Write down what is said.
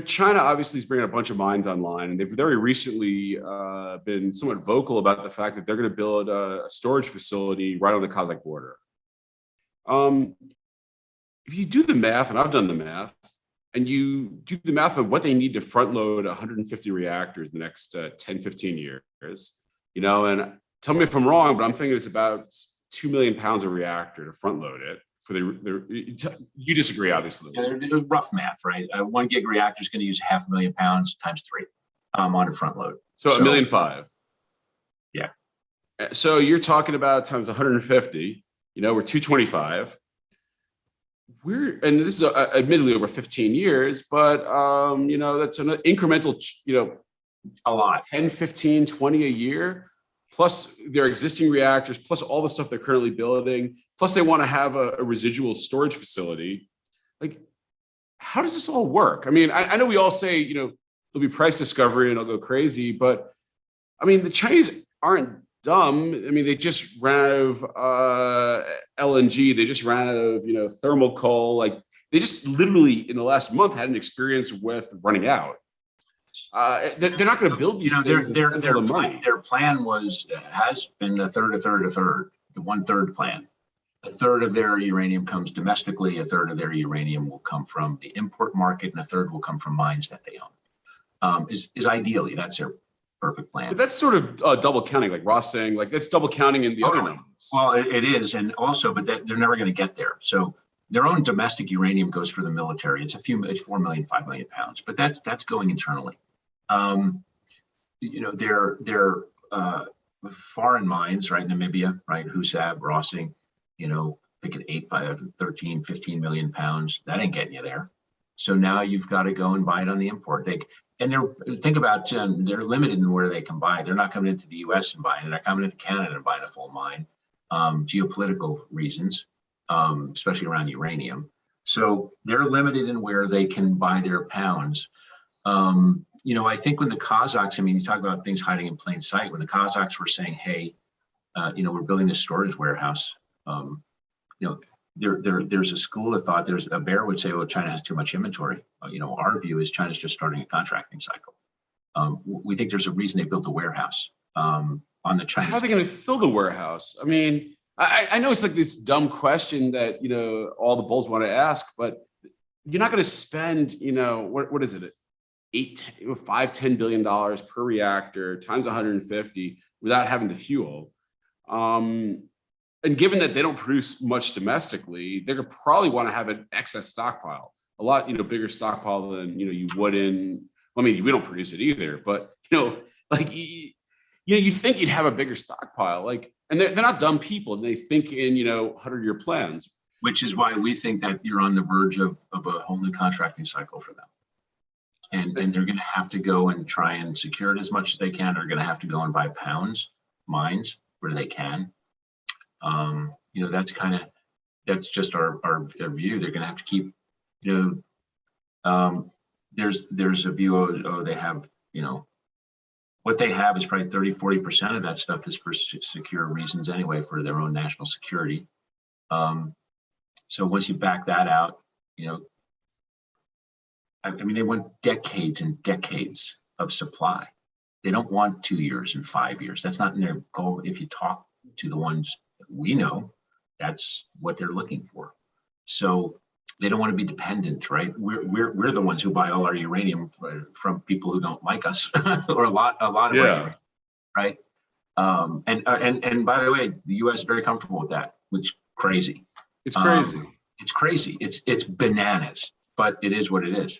China obviously is bringing a bunch of mines online, and they've very recently been somewhat vocal about the fact that they're going to build a storage facility right on the Kazakh border. If you do the math, and I've done the math, and you do the math of what they need to front load 150 reactors in the next 10, 15 years, and tell me if I'm wrong, but I'm thinking it's about 2 million pounds a reactor to front load it. You disagree, obviously. Yeah, they're rough math, right? A 1 gig reactor is going to use 500,000 pounds times 3 on a front load. So 1.5 million. Yeah. So you're talking about times 150. We're 225. And this is admittedly over 15 years, but that's an incremental, a lot, 10, 15, 20 a year. Plus their existing reactors, plus all the stuff they're currently building, plus they want to have a residual storage facility. Like, how does this all work? I mean, I know we all say, there'll be price discovery and it'll go crazy, but I mean, the Chinese aren't dumb. I mean, they just ran out of LNG. They just ran out of, thermal coal. Like, they just literally in the last month had an experience with running out. They're not going to build these things. Their plan has been a third, the 1/3 plan. A third of their uranium comes domestically, a third of their uranium will come from the import market, and a third will come from mines that they own. Is ideally, that's their perfect plan. But that's sort of double counting, like Ross saying, like that's double counting in the other numbers. Well, it is, and also, but they're never going to get there. So their own domestic uranium goes for the military. It's 4 million, 5 million pounds, but that's going internally. Their foreign mines, right? Namibia, right? Husab, Rossing, pick at 8, 5, 13, 15 million pounds. That ain't getting you there. So now you've got to go and buy it on the import. Think about they're limited in where they can buy. They're not coming into the U.S. and buying it. They're coming into Canada and buying a full mine. Geopolitical reasons, especially around uranium. So they're limited in where they can buy their pounds. I think when the Kazakhs, you talk about things hiding in plain sight. When the Kazakhs were saying, "Hey, we're building this storage warehouse," there's a school of thought. There's a bear would say, "Well, China has too much inventory." Our view is China's just starting a contracting cycle. We think there's a reason they built a warehouse on the Chinese. How are they going to fill the warehouse? I mean, I know it's like this dumb question that all the bulls want to ask, but you're not going to spend what is it? $10 billion per reactor times 150 without having the fuel. And given that they don't produce much domestically, they're going to probably want to have an excess stockpile, a lot, bigger stockpile than, you would in, we don't produce it either, but, you'd think you'd have a bigger stockpile, and they're not dumb people. They think in, 100-year plans. Which is why we think that you're on the verge of a whole new contracting cycle for them. And they're going to have to go and try and secure it as much as they can. They're going to have to go and buy mines where they can. That's just our view. They're going to have to keep, there's a view, they have, what they have is probably 30, 40% of that stuff is for secure reasons anyway, for their own national security. So once you back that out, they want decades and decades of supply. They don't want 2 years and 5 years. That's not in their goal. If you talk to the ones that we know, that's what they're looking for. So they don't want to be dependent, right? We're the ones who buy all our uranium from people who don't like us, or a lot of uranium, right? And by the way, the U.S. is very comfortable with that, which is crazy. It's crazy. It's crazy. It's bananas. But it is what it is.